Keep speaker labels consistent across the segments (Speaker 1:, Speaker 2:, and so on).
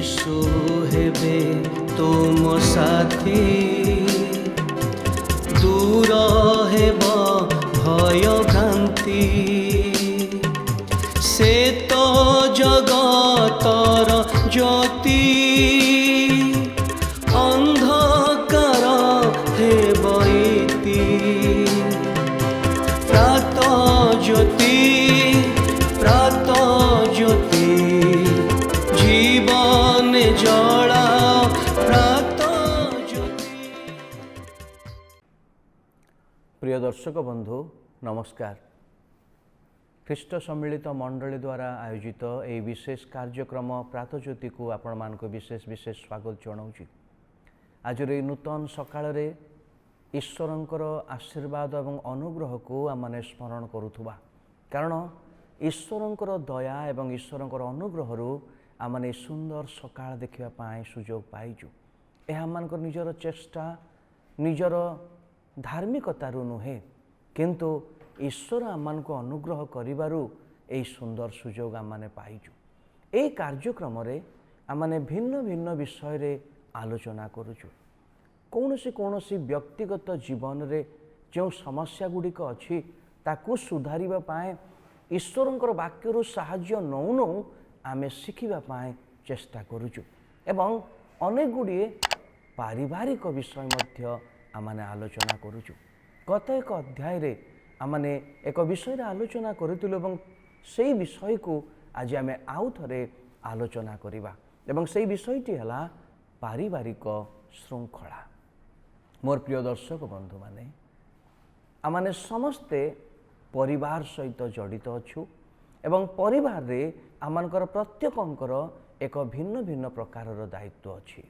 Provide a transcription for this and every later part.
Speaker 1: यीशु हेबे तुम साथी दूर हेब भय भ्रांति से तो जगतर ज्योति अंधकार हेब इति प्रात ज्योति जीवन जला प्रात ज्योति।
Speaker 2: प्रिय दर्शक बंधु नमस्कार। ख्रीष्ट सम्मिलित मंडली द्वारा आयोजित यह विशेष कार्यक्रम प्रात ज्योति को आपण मान विशेष विशेष स्वागत जनाऊँगी। आज नूतन सकाळ ईश्वरंकर आशीर्वाद एवं अनुग्रह को आमने स्मरण करुथुबा, कारण ईश्वरंकर दया एवं ईश्वरंकर अनुग्रह आमने सुंदर सकाळ देखिबा पाए सुजोग पाइजु। यह आमनकर निजर चेष्टा निजर धार्मिकतारू नुहे, किंतु ईश्वर आमको अनुग्रह करिबारु एई सुंदर सुजोग आमने पाइजु। एई कार्यक्रम रे आमने भिन्न भिन्न विषय रे आलोचना करूछु। कौनसी व्यक्तिगत जीवन रे जो समस्या गुड़िक अच्छी ताकू सुधारिबा पाए ईश्वरंकर वाक्यरू साहाय्य नौ नौ आमे शिखिबा पाए चेष्टा करूछु एवं अनेक गुड़िए पारिवारिक विषय मध्य आमने आलोचना करूछु। गत एक अध्याय रे आमने एक विषय रे आलोचना करितलु एवं सेई विषय को आज आमे आउ थरे आलोचना करिबा एवं सेई विषयटी हला पारिवारिक श्रृंखला। मोर प्रिय दर्शक बंधु माने आमने समस्ते परिवार सहित जड़ित अच्छु एवं परिवार रे आमनकर प्रत्येकंकर एक भिन्न भिन्न प्रकार दायित्व अच्छी।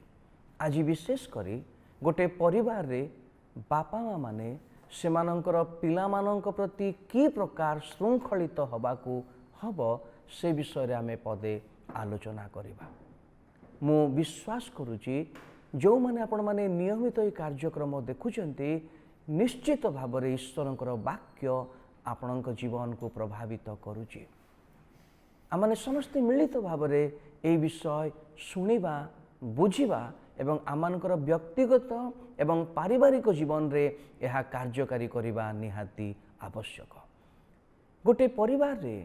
Speaker 2: आज विशेष करी गोटे परिवार रे बापा माँ माने सेमानंकर पिला मानंक प्रति की प्रकार श्रृंखलित हबाकू हब से विषय रे आमे पदे आलोचना करिबा। मु विश्वास करुची जो माने आपण माने नियमित ये कार्यक्रम देखुचंती निश्चित भाव में ईश्वरंकर वाक्य आपणक जीवन को प्रभावित करुची। आमने समस्ते मिलित भाव में ये विषय शुणिबा बुझिबा एवं आमनकर व्यक्तिगत एवं पारिवारिक जीवन रे यह कार्यकारी करिबा निहाती आवश्यक। गोटे परिवार रे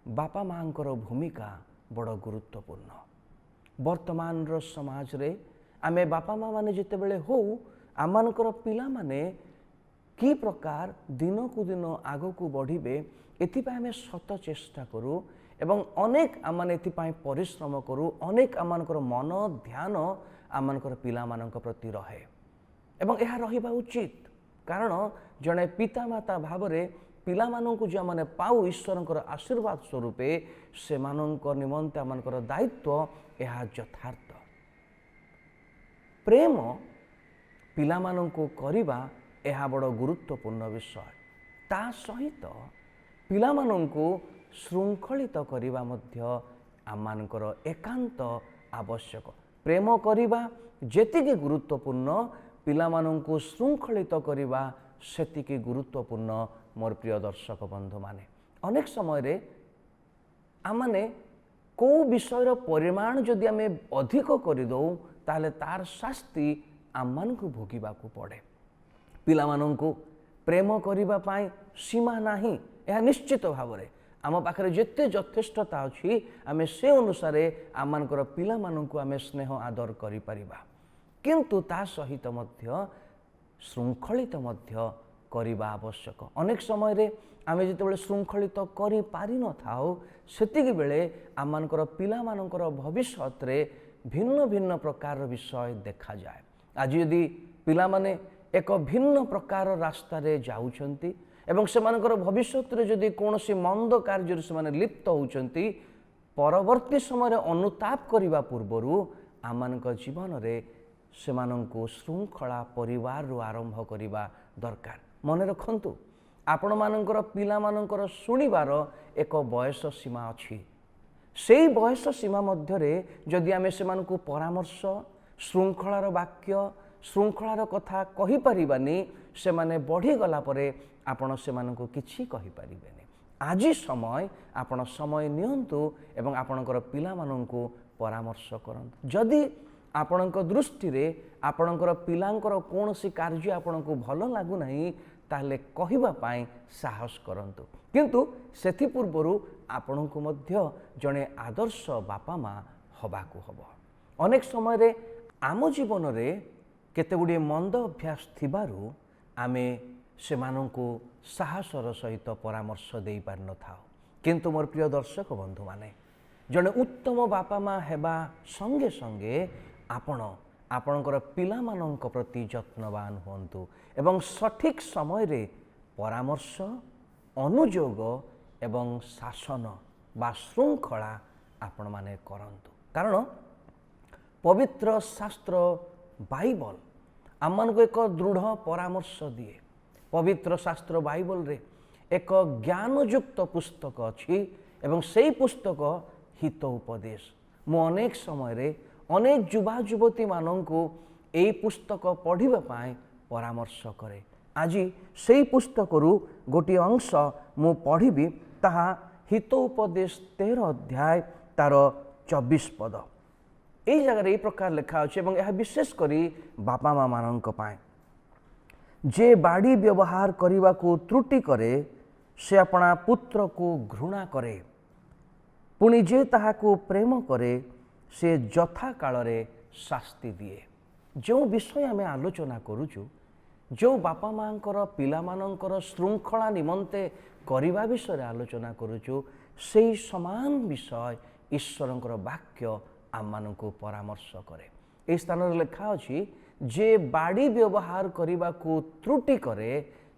Speaker 2: बापा मांकर भूमिका बड़ गुरुत्वपूर्ण। वर्तमान समाज रे आमे बापा माँ माने जिते बेले हो आमनकर पिला माने की प्रकार दिन को दिन आग को बढ़िबे एथिपाई आमे सत चेष्टा करूँ एवं अनेक आमने एथिपाई परिश्रम करूँ। अनेक आमनकर मन ध्यान आमनकर पिला मानक प्रति रहे एवं यह रहिबा उचित, कारण जड़े पिता माता भाव में पिला माननकु जो माने पाऊ ईश्वरंकर आशीर्वाद स्वरूपे से माननकर निमंते आमनकर दायित्व यह यथार्थ। प्रेम पिला माननकु करिबा यह बड़ गुरुत्वपूर्ण विषय। ता सहित पिला माननकु श्रृंखलित करिबा मध्य आमनकर एकांत आवश्यक। प्रेम करिबा जेतिके गुरुत्वपूर्ण पिला माननकु श्रृंखलित करिबा सेतिके गुरुत्वपूर्ण। मोर प्रिय दर्शक बंधु माने अनेक समय रे आमने को विषयर परिमाण जदि आमे अधिक करिदौ ताले तार शास्ति आम को भोगिबा को पड़े। पिला माननकु प्रेम करिबा पाई सीमा नाही, यह निश्चित भाव में आम पाखरे जेते यथेष्टता अच्छी आमे से अनुसार आमनकर पिला माननकु आमे स्नेह आदर करि परिबा, किंतु ता सहित मध्य श्रृंखलित मध्य करिबा आवश्यक। अनेक समय रे आमे जेतेबेले श्रृंखलित करि पारि न थाओ सेतिके बेले आमनकर पिला माननकर भविष्यत रे भिन्न भिन्न प्रकार विषय देखा जाए। आज यदि पिला माने एक भिन्न प्रकार रास्ता रे जाउछंती एवं सेमानकर भविष्यत रे जदि कोनोसी मंद कार्य से माने लिप्त होउछंती, परवर्ती समय अनुताप करिबा पूर्वरु आमनक जीवन रे सेमानंकु श्रृंखला परिवार रु आरंभ करिबा दरकार। मने रखंतु आपण मानकर पिला मानकर सुनिबार एक बयस सीमा अछि। सेई बयस सीमा मध्यरे जदि आमे सेमानकु परामर्श श्रृंखलार वाक्य श्रृंखलार कथा कहि परिबानी, से माने बढ़ी गला परे आपण सेमानकु किछि कहि परिबेनी। आज समय आपण समय नियंतु एवं आपणकर पिला माननकु ପରାମର୍ଶ କରନ୍ତୁ। ଯଦି ଆପଣଙ୍କ ଦୃଷ୍ଟିରେ ଆପଣଙ୍କର ପିଲାଙ୍କର କୌଣସି କାର୍ଯ୍ୟ ଆପଣଙ୍କୁ ଭଲ ଲାଗୁନାହିଁ, ତାହେଲେ କହିବା ପାଇଁ ସାହସ କରନ୍ତୁ। କିନ୍ତୁ ସେଥିପୂର୍ବରୁ ଆପଣଙ୍କୁ ମଧ୍ୟ ଜଣେ ଆଦର୍ଶ ବାପା ମା ହେବାକୁ ହେବ। ଅନେକ ସମୟରେ ଆମ ଜୀବନରେ କେତେଗୁଡ଼ିଏ ମନ୍ଦ ଅଭ୍ୟାସ ଥିବାରୁ ଆମେ ସେମାନଙ୍କୁ ସାହସର ସହିତ ପରାମର୍ଶ ଦେଇପାରିନଥାଉ। କିନ୍ତୁ ମୋର ପ୍ରିୟ ଦର୍ଶକ ବନ୍ଧୁମାନେ, ଜଣେ ଉତ୍ତମ ବାପା ମା ହେବା ସଙ୍ଗେ ସଙ୍ଗେ ଆପଣଙ୍କର ପିଲାମାନଙ୍କ ପ୍ରତି ଯତ୍ନବାନ ହୁଅନ୍ତୁ ଏବଂ ସଠିକ୍ ସମୟରେ ପରାମର୍ଶ, ଅନୁଯୋଗ ଏବଂ ଶାସନ ବା ଶୃଙ୍ଖଳା ଆପଣମାନେ କରନ୍ତୁ। କାରଣ ପବିତ୍ର ଶାସ୍ତ୍ର ବାଇବଲ ଆମମାନଙ୍କୁ ଏକ ଦୃଢ଼ ପରାମର୍ଶ ଦିଏ। ପବିତ୍ର ଶାସ୍ତ୍ର ବାଇବଲରେ ଏକ ଜ୍ଞାନଯୁକ୍ତ ପୁସ୍ତକ ଅଛି ଏବଂ ସେହି ପୁସ୍ତକ ହିତ ଉପଦେଶ। ମୁଁ ଅନେକ ସମୟରେ ଅନେକ ଯୁବା ଯୁବତୀମାନଙ୍କୁ ଏହି ପୁସ୍ତକ ପଢ଼ିବା ପାଇଁ ପରାମର୍ଶ କରେ। ଆଜି ସେହି ପୁସ୍ତକରୁ ଗୋଟିଏ ଅଂଶ ମୁଁ ପଢ଼ିବି, ତାହା ହିତ ଉପଦେଶ 13 ଅଧ୍ୟାୟ ତାର 24 ପଦ। এই জায়গায় এই প্রকার লেখা আছে এবং ଏହା ବିଶେଷ କରି ବାପା ମା ମାନଙ୍କ ପାଇଁ। ଯେ ବାଡ଼ି ବ୍ୟବହାର କରିବାକୁ ତ୍ରୁଟି କରେ ସେ ଆପଣା ପୁତ୍ରକୁ ଘୃଣା କରେ, ପୁଣି ଯେ ତାହାକୁ ପ୍ରେମ କରେ ସେ ଯଥା କାଳରେ ଶାସ୍ତି ଦିଏ। ଯେଉଁ ବିଷୟ ଆମେ ଆଲୋଚନା କରୁଛୁ, ଯେଉଁ ବାପା ମାଙ୍କର ପିଲାମାନଙ୍କର ଶୃଙ୍ଖଳା ନିମନ୍ତେ କରିବା ବିଷୟରେ ଆଲୋଚନା କରୁଛୁ, ସେହି ସମାନ ବିଷୟ ଈଶ୍ୱରଙ୍କର ବାକ୍ୟ ଆମମାନଙ୍କୁ ପରାମର୍ଶ କରେ। ଏହି ସ୍ଥାନରେ ଲେଖା ଅଛି, ଯେ ବାଡ଼ି ବ୍ୟବହାର କରିବାକୁ ତ୍ରୁଟି କରେ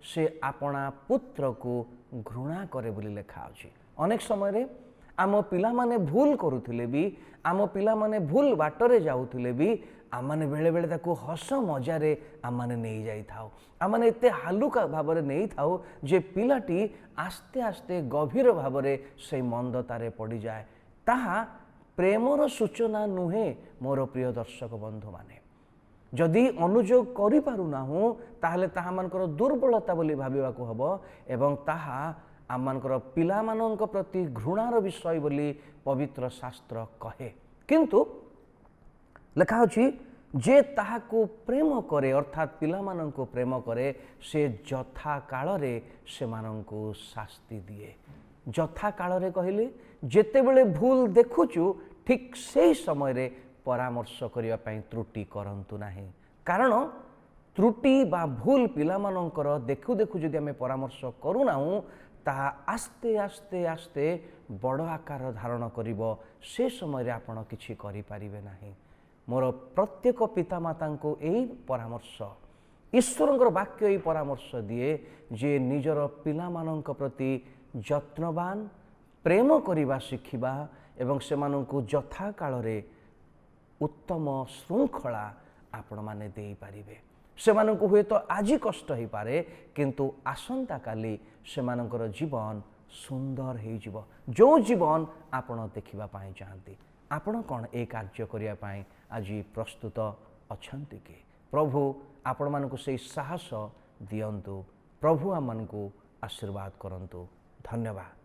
Speaker 2: ସେ ଆପଣା ପୁତ୍ରକୁ ଘୃଣା କରେ ବୋଲି ଲେଖା ଅଛି। ଅନେକ ସମୟରେ ଆମ ପିଲାମାନେ ଭୁଲ କରୁଥିଲେ ବି, ଆମ ପିଲାମାନେ ଭୁଲ ବାଟରେ ଯାଉଥିଲେ ବି ଆମମାନେ ବେଳେବେଳେ ତାକୁ ହସ ମଜାରେ ଆମମାନେ ନେଇଯାଇଥାଉ। ଆମମାନେ ଏତେ ହାଲୁକା ଭାବରେ ନେଇଥାଉ ଯେ ପିଲାଟି ଆସ୍ତେ ଆସ୍ତେ ଗଭୀର ଭାବରେ ସେହି ମନ୍ଦତାରେ ପଡ଼ିଯାଏ। ତାହା ପ୍ରେମର ସୂଚନା ନୁହେଁ। ମୋର ପ୍ରିୟ ଦର୍ଶକ ବନ୍ଧୁମାନେ, ଯଦି ଅନୁଯୋଗ କରିପାରୁନାହୁଁ ତାହେଲେ ତାହାମାନଙ୍କର ଦୁର୍ବଳତା ବୋଲି ଭାବିବାକୁ ହେବ ଏବଂ ତାହା ଆମମାନଙ୍କର ପିଲାମାନଙ୍କ ପ୍ରତି ଘୃଣାର ବିଷୟ ବୋଲି ପବିତ୍ର ଶାସ୍ତ୍ର କହେ। କିନ୍ତୁ ଲେଖା ଅଛି, ଯେ ତାହାକୁ ପ୍ରେମ କରେ ଅର୍ଥାତ୍ ପିଲାମାନଙ୍କୁ ପ୍ରେମ କରେ ସେ ଯଥା କାଳରେ ସେମାନଙ୍କୁ ଶାସ୍ତି ଦିଏ। ଯଥା କାଳରେ କହିଲେ ଯେତେବେଳେ ଭୁଲ ଦେଖୁଛୁ ଠିକ୍ ସେହି ସମୟରେ ପରାମର୍ଶ କରିବା ପାଇଁ ତ୍ରୁଟି କରନ୍ତୁ ନାହିଁ। କାରଣ ତ୍ରୁଟି ବା ଭୁଲ ପିଲାମାନଙ୍କର ଦେଖୁ ଦେଖୁ ଯଦି ଆମେ ପରାମର୍ଶ କରୁନାହୁଁ, ତାହା ଆସ୍ତେ ଆସ୍ତେ ଆସ୍ତେ ବଡ଼ ଆକାର ଧାରଣ କରିବ। ସେ ସମୟରେ ଆପଣ କିଛି କରିପାରିବେ ନାହିଁ। ମୋର ପ୍ରତ୍ୟେକ ପିତାମାତାଙ୍କୁ ଏହି ପରାମର୍ଶ, ଈଶ୍ୱରଙ୍କର ବାକ୍ୟ ଏହି ପରାମର୍ଶ ଦିଏ ଯେ ନିଜର ପିଲାମାନଙ୍କ ପ୍ରତି ଯତ୍ନବାନ, ପ୍ରେମ କରିବା ଶିଖିବା ଏବଂ ସେମାନଙ୍କୁ ଯଥା କାଳରେ ଉତ୍ତମ ଶୃଙ୍ଖଳା ଆପଣମାନେ ଦେଇପାରିବେ। ସେମାନଙ୍କୁ ହୁଏତ ଆଜି କଷ୍ଟ ହୋଇପାରେ, କିନ୍ତୁ ଆସନ୍ତାକାଲି ସେମାନଙ୍କର ଜୀବନ ସୁନ୍ଦର ହୋଇଯିବ, ଯେଉଁ ଜୀବନ ଆପଣ ଦେଖିବା ପାଇଁ ଚାହାନ୍ତି। ଆପଣ କ'ଣ ଏହି କାର୍ଯ୍ୟ କରିବା ପାଇଁ ଆଜି ପ୍ରସ୍ତୁତ ଅଛନ୍ତି କି? ପ୍ରଭୁ ଆପଣମାନଙ୍କୁ ସେହି ସାହସ ଦିଅନ୍ତୁ। ପ୍ରଭୁ ଆମମାନଙ୍କୁ ଆଶୀର୍ବାଦ କରନ୍ତୁ। ଧନ୍ୟବାଦ।